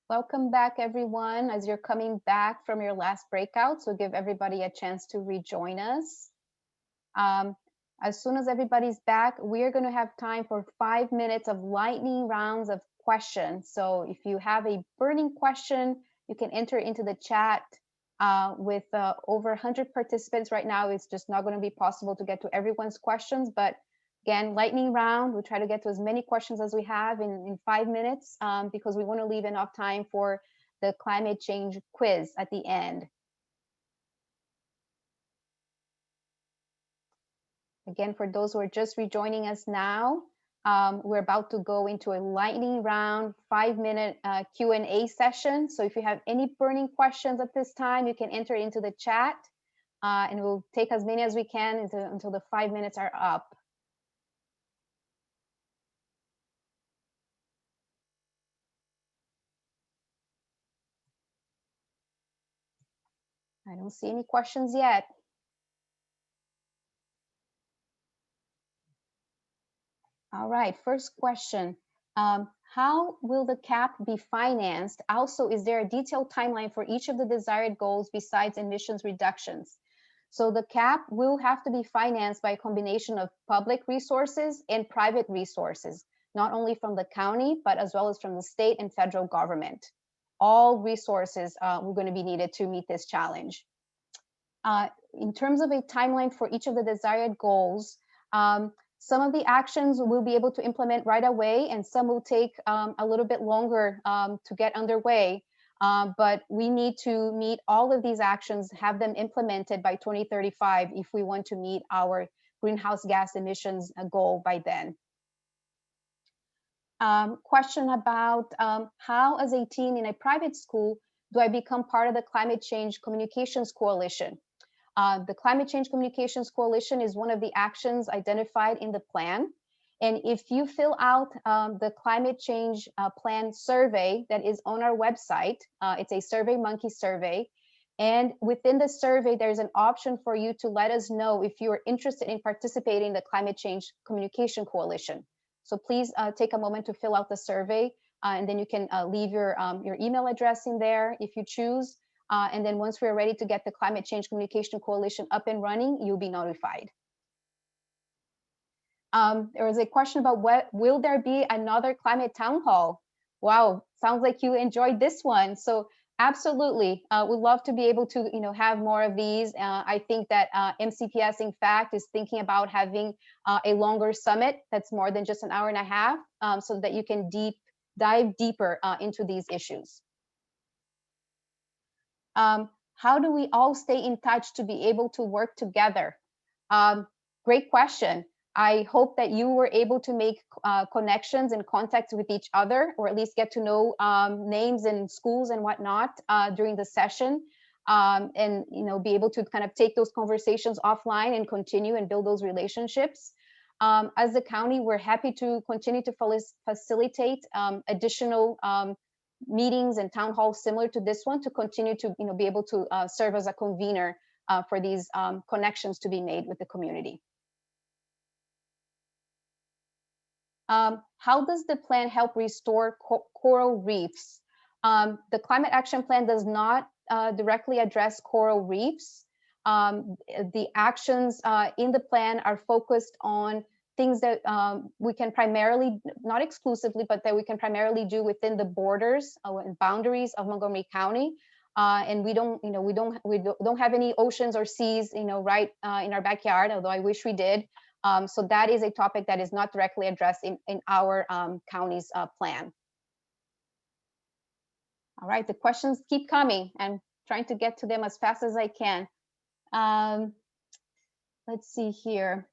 Welcome back, everyone, as you're coming back from your last breakout. So give everybody a chance to rejoin us. As soon as everybody's back, we're going to have time for 5 minutes of lightning rounds of questions. So if you have a burning question, you can enter into the chat. With over 100 participants right now, it's just not going to be possible to get to everyone's questions. But again, lightning round, we'll try to get to as many questions as we have in 5 minutes because we want to leave enough time for the climate change quiz at the end. Again, for those who are just rejoining us now, we're about to go into a lightning round 5-minute Q&A session. So if you have any burning questions at this time, you can enter into the chat and we'll take as many as we can until the 5 minutes are up. I don't see any questions yet. All right, first question. How will the CAP be financed? Also, is there a detailed timeline for each of the desired goals besides emissions reductions? So the CAP will have to be financed by a combination of public resources and private resources, not only from the county, but as well as from the state and federal government. All resources will going to be needed to meet this challenge. In terms of a timeline for each of the desired goals, some of the actions we'll be able to implement right away, and some will take a little bit longer to get underway. But we need to meet all of these actions, have them implemented by 2035 if we want to meet our greenhouse gas emissions goal by then. Question about how, as a teen in a private school, do I become part of the Climate Change Communications Coalition? The Climate Change Communications Coalition is one of the actions identified in the plan. And if you fill out the Climate Change Plan survey that is on our website, it's a SurveyMonkey survey. And within the survey, there's an option for you to let us know if you're interested in participating in the Climate Change Communication Coalition. So please take a moment to fill out the survey, and then you can leave your email address in there if you choose. And then once we're ready to get the Climate Change Communication Coalition up and running, you'll be notified. There was a question about will there be another climate town hall? Wow, sounds like you enjoyed this one. So absolutely, we'd love to be able to have more of these. I think that MCPS, in fact, is thinking about having a longer summit that's more than just an hour and a half, so that you can dive deeper into these issues. How do we all stay in touch to be able to work together? Great question. I hope that you were able to make connections and contacts with each other, or at least get to know names and schools and whatnot during the session, and be able to kind of take those conversations offline and continue and build those relationships. As the county, we're happy to continue to facilitate additional meetings and town halls similar to this one to continue to be able to serve as a convener for these connections to be made with the community. How does the plan help restore coral reefs? The Climate Action Plan does not directly address coral reefs. The actions in the plan are focused on things that we can primarily, not exclusively, but that we can primarily do within the borders and boundaries of Montgomery County. And we don't have any oceans or seas, right in our backyard, although I wish we did. So that is a topic that is not directly addressed in our county's plan. All right, the questions keep coming. I'm trying to get to them as fast as I can. Let's see here.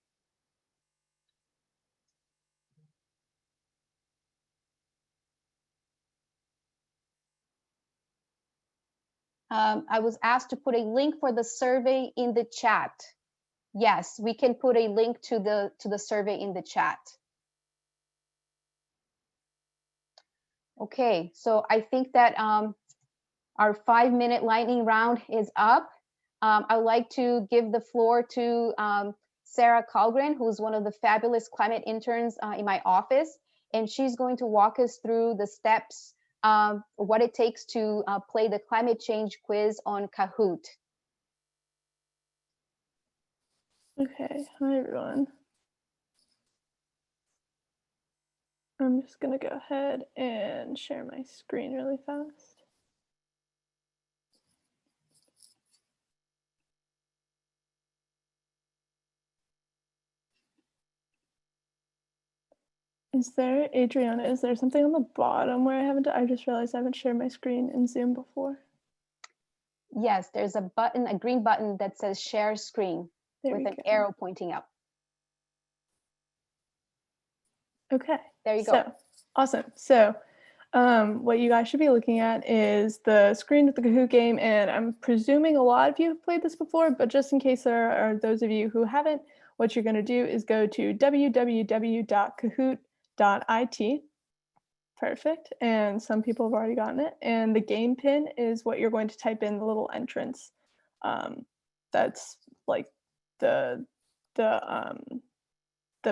I was asked to put a link for the survey in the chat. Yes, we can put a link to the survey in the chat. Okay, so I think that our 5-minute lightning round is up. I'd like to give the floor to Sarah Kalgren, who's one of the fabulous climate interns in my office, and she's going to walk us through the steps what it takes to play the climate change quiz on Kahoot. Okay, hi everyone. I'm just gonna go ahead and share my screen really fast. Adriana, is there something on the bottom where I just realized I haven't shared my screen in Zoom before. Yes, there's a button, a green button that says share screen with an arrow pointing up. Okay. There you go. Awesome. So what you guys should be looking at is the screen with the Kahoot game, and I'm presuming a lot of you have played this before, but just in case there are those of you who haven't, what you're going to do is go to www.kahoot.it. Perfect. And some people have already gotten it. And the game pin is what you're going to type in the little entrance. That's like the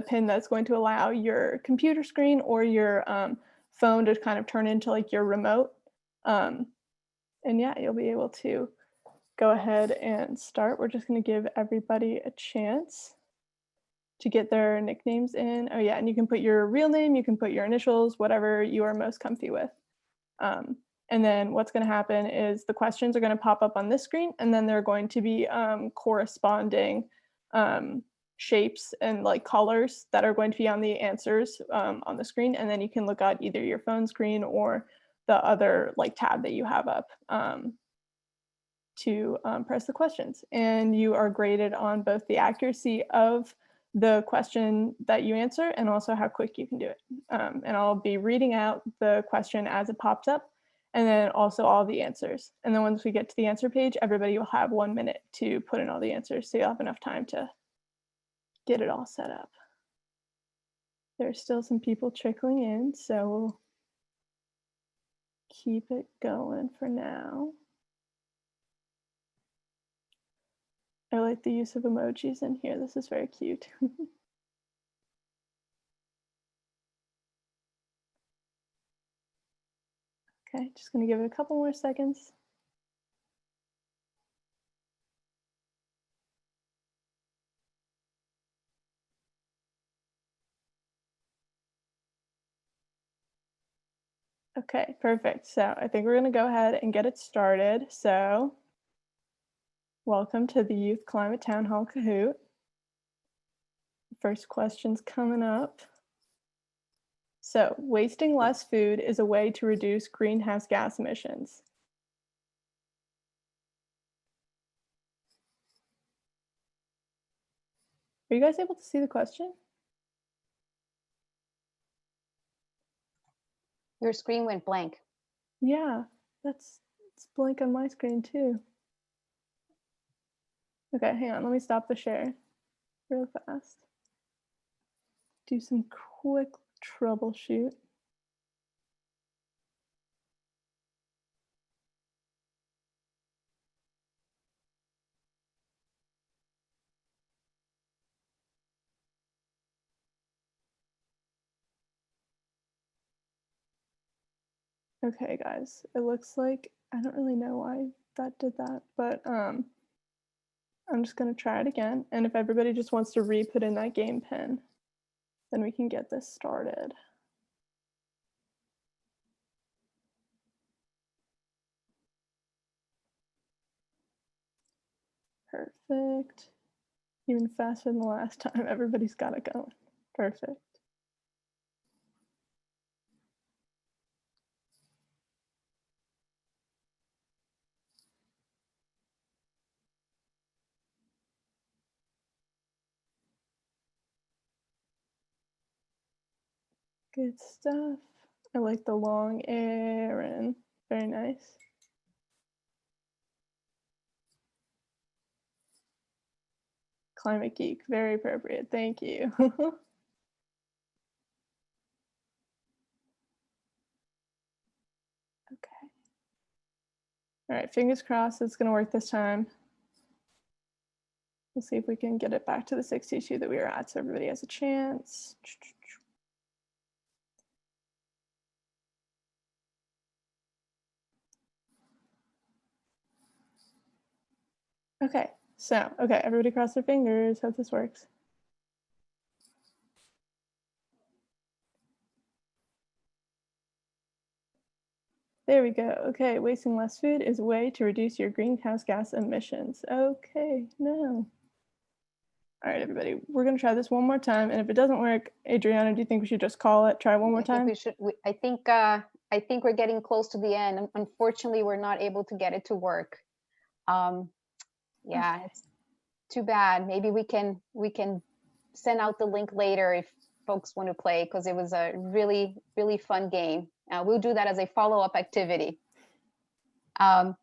pin that's going to allow your computer screen or your phone to kind of turn into like your remote. And yeah, you'll be able to go ahead and start. We're just going to give everybody a chance to get their nicknames in. Oh yeah, and you can put your real name, you can put your initials, whatever you are most comfy with. And then what's going to happen is the questions are going to pop up on this screen, and then there are going to be corresponding shapes and like colors that are going to be on the answers on the screen. And then you can look at either your phone screen or the other like tab that you have up to press the questions. And you are graded on both the accuracy of the question that you answer and also how quick you can do it. And I'll be reading out the question as it pops up, and then also all the answers. And then once we get to the answer page, everybody will have 1 minute to put in all the answers, so you'll have enough time to get it all set up. There's still some people trickling in, so we'll keep it going for now. I like the use of emojis in here. This is very cute. Okay, just gonna give it a couple more seconds. Okay, perfect. So I think we're gonna go ahead and get it started. So welcome to the Youth Climate Town Hall Kahoot. First question's coming up. So wasting less food is a way to reduce greenhouse gas emissions. Are you guys able to see the question? Your screen went blank. Yeah, it's blank on my screen too. Okay, hang on, let me stop the share real fast. Do some quick troubleshoot. Okay, guys, it looks like, I don't really know why that did that, but I'm just gonna try it again. And if everybody just wants to re-put in that game pin, then we can get this started. Perfect. Even faster than the last time. Everybody's got it going. Perfect. Good stuff. I like the long Aaron. Very nice. Climate geek, very appropriate. Thank you. Okay. All right, fingers crossed it's gonna work this time. We'll see if we can get it back to the 62 that we were at so everybody has a chance. Okay, so, okay, everybody cross their fingers. Hope this works. There we go. Okay, wasting less food is a way to reduce your greenhouse gas emissions. Okay, no. All right, everybody, we're gonna try this one more time. And if it doesn't work, Adriana, do you think we should just call it, try one more I think time? we should. I think we're getting close to the end. Unfortunately, we're not able to get it to work. Yeah, it's too bad. Maybe we can send out the link later if folks want to play, because it was a really fun game. We'll do that as a follow-up activity. I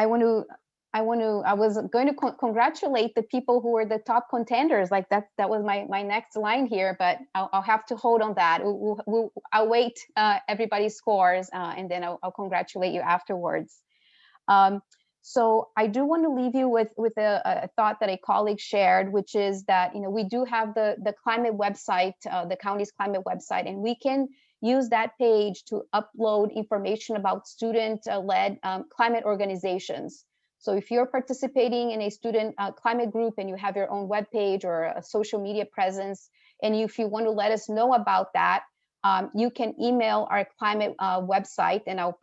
was going to congratulate the people who were the top contenders. Like that was my next line here, but I'll have to hold on that. I'll wait everybody's scores and then I'll congratulate you afterwards. So I do want to leave you with a thought that a colleague shared, which is that, we do have the climate website, the county's climate website, and we can use that page to upload information about student-led climate organizations. So if you're participating in a student climate group and you have your own webpage or a social media presence, and if you want to let us know about that, you can email our climate website, and I'll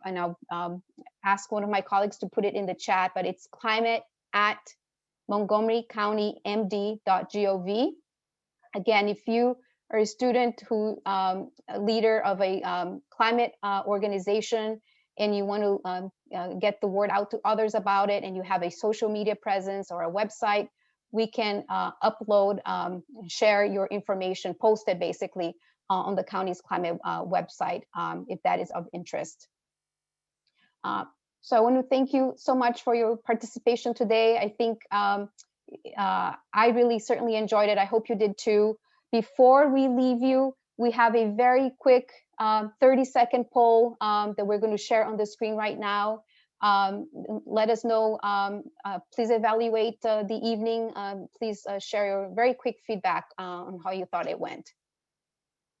ask one of my colleagues to put it in the chat, but it's climate@montgomerycountymd.gov. Again, if you are a student who a leader of a climate organization, and you want to get the word out to others about it, and you have a social media presence or a website, we can upload, share your information, post it basically on the county's climate website, if that is of interest. So I want to thank you so much for your participation today. I think I really certainly enjoyed it. I hope you did too. Before we leave you, we have a very quick 30-second poll that we're going to share on the screen right now. Let us know, please evaluate the evening. Please share your very quick feedback on how you thought it went.